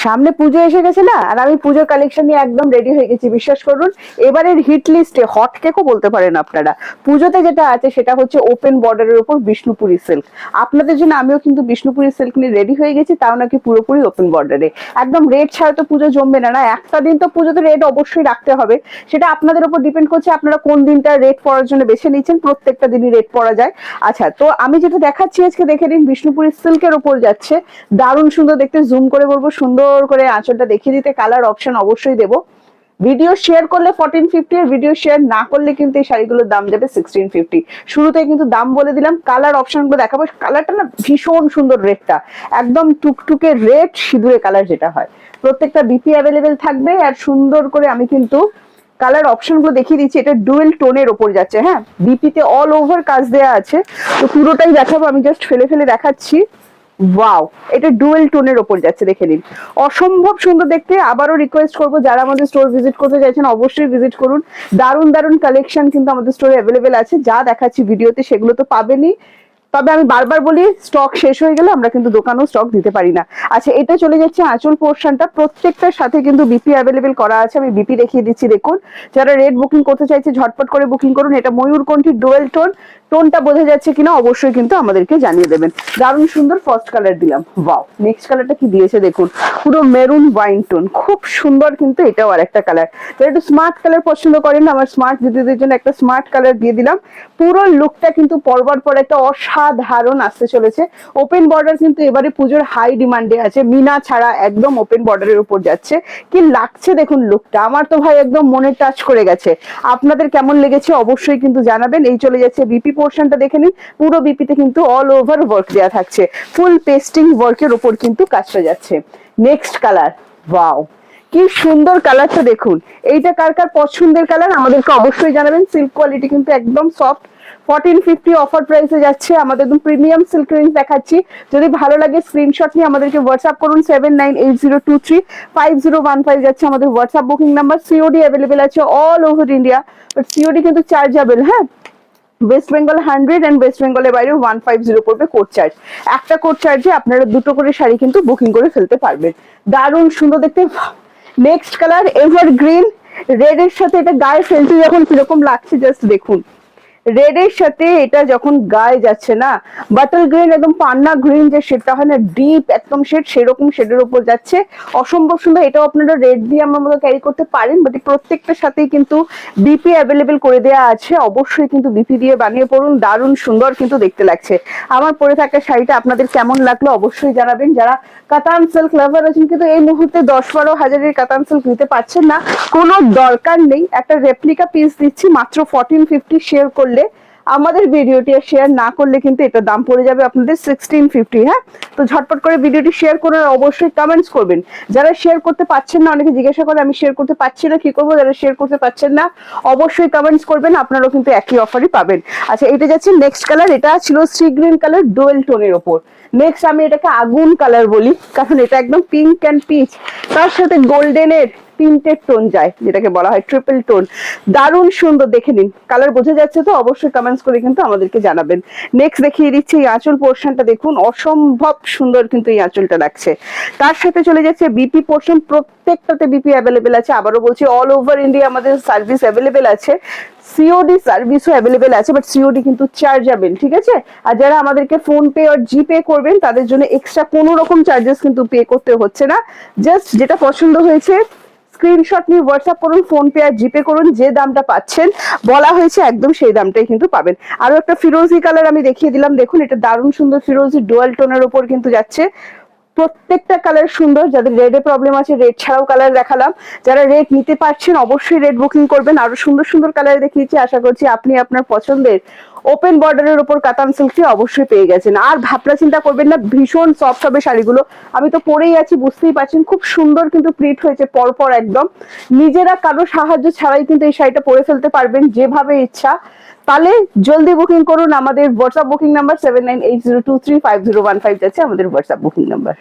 সামনে পুজো এসে গেছে না, আর আমি পুজোর কালেকশন নিয়ে একদম রেডি হয়ে গেছি, বিশ্বাস করুন। এবারের হিট লিস্টে হট কেকও বলতে পারেন আপনারা। পুজোতে যেটা আছে সেটা হচ্ছে ওপেন বর্ডারের উপর বিষ্ণুপুরি সিল্ক। আপনাদের জন্য আমিও কিন্তু বিষ্ণুপুরি সিল্ক নিয়ে রেডি হয়ে গেছি, তাও নাকি পুরোপুরি ওপেন বর্ডারে। একদম রেড ছাড়া তো পুজো জমবে না। একটা দিন তো পুজোতে রেড অবশ্যই রাখতে হবে, সেটা আপনাদের উপর ডিপেন্ড করছে আপনারা কোন দিনটা রেড পরার জন্য বেছে নিচ্ছেন। প্রত্যেকটা দিনই রেড পরা যায়। আচ্ছা, তো আমি যেটা দেখাচ্ছি আজকে দেখে নিন, বিষ্ণুপুরি সিল্কের উপর যাচ্ছে, দারুণ সুন্দর দেখতে। জুম করে বলবো সুন্দর করে আঁচলটা দেখিয়ে দিতে, কালার অপশন অবশ্যই দেবো। ভিডিও শেয়ার করলে 1450, আর ভিডিও শেয়ার না করলে কিন্তু এই শাড়িগুলোর দাম যাবে 1650। শুরুতে কিন্তু দাম বলে দিলাম, কালার অপশন গুলো দেখাবো। কালারটা না ভীষণ সুন্দর, রেডটা একদম টুকটুকে রেড সিঁদুরে কালার যেটা হয়। প্রত্যেকটা বিপি অ্যাভেলেবেল থাকবে। আর সুন্দর করে আমি কিন্তু কালার অপশন গুলো দেখিয়ে দিচ্ছি। এটা ডুয়েল টোনের ওপর যাচ্ছে, হ্যাঁ, বিপিতে অল ওভার কাজ দেওয়া আছে। তো পুরোটাই দেখাবো, আমি জাস্ট ফেলে ফেলে দেখাচ্ছি। ওয়াও, এটা ডুয়েল টোনের ওপর যাচ্ছে, দেখে নিন, অসম্ভব সুন্দর দেখতে। আবারও রিকোয়েস্ট করবো, যারা আমাদের স্টোর ভিজিট করতে চাইছেন অবশ্যই ভিজিট করুন। দারুণ দারুণ কালেকশন কিন্তু আমাদের স্টোরে অ্যাভেলেবেল আছে। যা দেখাচ্ছি ভিডিওতে সেগুলো তো পাবেনই, তবে আমি বারবার বলি স্টক শেষ হয়ে গেলে আমরা কিন্তু দোকানেও স্টক দিতে পারি না। আচ্ছা, এটা চলে যাচ্ছে আঁচল পোর্শনটা। প্রত্যেকটার সাথে কিন্তু বিপি অ্যাভেলেবেল করা আছে। আমি বিপি দেখিয়ে দিচ্ছি, দেখুন। যারা রেড বুকিং করতে চাইছে ঝটপট করে বুকিং করুন। এটা ময়ূরকণ্ঠী ডুয়েল টোন। টোনটা বোঝা যাচ্ছে কিনা অবশ্যই কিন্তু আমাদেরকে জানিয়ে দেবেন। দারুণ সুন্দর ফার্স্ট কালার দিলাম। ওয়াও, নেক্সট কালারটা কি দিয়েছে দেখুন, পুরো মেরুন ওয়াইন টোন, খুব সুন্দর কিন্তু এটাও আর একটা কালার। যারা একটু স্মার্ট কালার পছন্দ করেন, আমার স্মার্ট দিদিদের জন্য একটা স্মার্ট কালার দিয়ে দিলাম। পুরো লুকটা কিন্তু পরবার পর একটা অসাধারণ আসতে চলেছে। ওপেন বর্ডার কিন্তু এবারে পুজোর হাই ডিমান্ডে আছে, মিনা ছাড়া একদম ওপেন বর্ডারের উপর যাচ্ছে। কি লাগছে দেখুন লুকটা, আমার তো ভাই একদম মনে টাচ করে গেছে। আপনাদের কেমন লেগেছে অবশ্যই কিন্তু জানাবেন। এই চলে যাচ্ছে বিপি পোর্শনটা, দেখে নিন। পুরো বিপিতে কিন্তু অল ওভার ওয়ার্ক দেওয়া থাকছে, ফুল পেস্টিং ওয়ার্কের উপর কিন্তু কাজটা যাচ্ছে। নেক্সট কালার, ওয়াও কি সুন্দর কালারটা দেখুন। এইটা কার কার পছন্দের কালার আমাদেরকে অবশ্যই জানাবেন। সিল্ক কোয়ালিটি কিন্তু একদম সফট। 1450 অফার প্রাইসে যাচ্ছে। আমাদের একদম প্রিমিয়াম সিল্ক রেঞ্জ দেখাচ্ছি। যদি ভালো লাগে স্ক্রিনশট নিয়ে আমাদেরকে হোয়াটসঅ্যাপ করুন। 7980235015 যাচ্ছে আমাদের WhatsApp booking number. COD available all over ওভার ইন্ডিয়া, বাট সিওডি কিন্তু চার্জেবল, হ্যাঁ। ওয়েস্ট বেঙ্গল 100 এন্ড ওয়েস্ট বেঙ্গলের বাইরে 150 পড়বে কোড চার্জ। একটা কোড চার্জে আপনারা দুটো করে শাড়ি কিন্তু বুকিং করে ফেলতে পারবেন। দারুণ সুন্দর দেখতে। নেক্সট কালার এভারগ্রিন রেড এর সাথে, এটা গায়ে ফেলতে যখন কিরকম লাগছে জাস্ট দেখুন। রেড এর সাথে এটা যখন গায়ে যাচ্ছে না, বাটল গ্রিন একদম পান্না গ্রিন যে শেডটা হয় না, ডিপ একদম শেড, সেরকম শেডের উপর যাচ্ছে। অসম্ভব সুন্দর। এটাও আপনারা রেড দিয়ে আমার মতো ক্যারি করতে পারেন, বাট প্রত্যেকটার সাথেই কিন্তু বিপি অ্যাভেলেবেল করে দেওয়া আছে। অবশ্যই কিন্তু বিপি দিয়ে বানিয়ে পড়ুন, দারুণ সুন্দর কিন্তু দেখতে লাগছে। আমার পরে থাকা শাড়িটা আপনাদের কেমন লাগলো অবশ্যই জানাবেন। যারা কাতান সিল্ক লাভার আছেন কিন্তু এই মুহূর্তে 10-12 হাজারের কাতান সিল্ক নিতে পারছেন না, কোনো দরকার নেই। একটা রেপ্লিকা পিস দিচ্ছি মাত্র 1450। শেয়ার করলে আমাদের ভিডিওটি, শেয়ার না করলে কিন্তু এটা দাম পড়ে যাবে আপনাদের 1650। হ্যাঁ, তো ঝটপট করে ভিডিওটি শেয়ার করে অবশ্যই কমেন্টস করবেন। যারা শেয়ার করতে পারছেন না, অনেকে জিজ্ঞাসা করে আমি শেয়ার করতে পারছি না কি করবো, যারা শেয়ার করতে পারছেন না অবশ্যই কমেন্টস করবেন, আপনারাও কিন্তু একই অফারই পাবেন। আচ্ছা, এটা যাচ্ছে নেক্সট কালার। এটা ছিল সি গ্রিন কালার ডুয়েল টোনের ওপর। নেক্সট আমি এটাকে আগুন কালার বলি, কারণ এটা একদম পিঙ্ক অ্যান্ড পিচ, তার সাথে গোল্ডেনের তিনটের টোন যায়, যেটাকে বলা হয় ট্রিপল টোন। দারুণ সুন্দর, দেখে নিন। কালার বোঝা যাচ্ছে তো অবশ্যই কমেন্টস করে কিন্তু আমাদেরকে জানাবেন। নেক্সট দেখিয়ে দিচ্ছি এই আঁচল পোর্শনটা, দেখুন অসম্ভব সুন্দর কিন্তু এই আঁচলটা লাগছে। তার সাথে চলে যাচ্ছে বিপি পোর্শন। প্রত্যেকটাতে বিপি অ্যাভেলেবেল আছে। আবারও বলছি অল ওভার ইন্ডিয়া আমাদের সার্ভিস অ্যাভেলেবেল আছে। সিওডি সার্ভিসও অ্যাভেলেবেল আছে, বাট সিওডি কিন্তু চার্জেবল, ঠিক আছে। আর যারা আমাদেরকে ফোন পে আর জিপে করবেন তাদের জন্য এক্সট্রা কোনো রকম চার্জেস কিন্তু পে করতে হচ্ছে না। জাস্ট যেটা পছন্দ হয়েছে স্ক্রিনশট নিয়ে হোয়াটসঅ্যাপ করুন, ফোন পে আর জিপে করুন। যে দামটা পাচ্ছেন বলা হয়েছে একদম সেই দামটাই কিন্তু পাবেন। আরো একটা ফিরোজি কালার আমি দেখিয়ে দিলাম, দেখুন এটা দারুণ সুন্দর ফিরোজি ডুয়াল টোনের উপর কিন্তু যাচ্ছে। প্রত্যেকটা কালার সুন্দর। যাদের রেডে প্রবলেম আছে রেড ছাড়াও কালার দেখালাম। যারা রেড নিতে পারছেন অবশ্যই রেড বুকিং করবেন। আরো সুন্দর সুন্দর কালার দেখিয়েছি, আশা করছি আপনি আপনার পছন্দের ওপেন বর্ডারের উপর কাতান সিল্কটি অবশ্যই পেয়ে গেছেন। আর ভাবনা চিন্তা করবেন না, ভীষণ সফট হবে শাড়িগুলো। আমি তো পরেই আছি, বুঝতেই পারছেন খুব সুন্দর কিন্তু প্রিন্ট হয়েছে পরপর একদম। নিজেরা কারো সাহায্য ছাড়াই কিন্তু এই শাড়িটা পরে ফেলতে পারবেন যেভাবে ইচ্ছা। তাহলে জলদি বুকিং করুন। আমাদের হোয়াটসঅ্যাপ বুকিং নাম্বার 7980235015 যাচ্ছে আমাদের হোয়াটসঅ্যাপ বুকিং নাম্বার।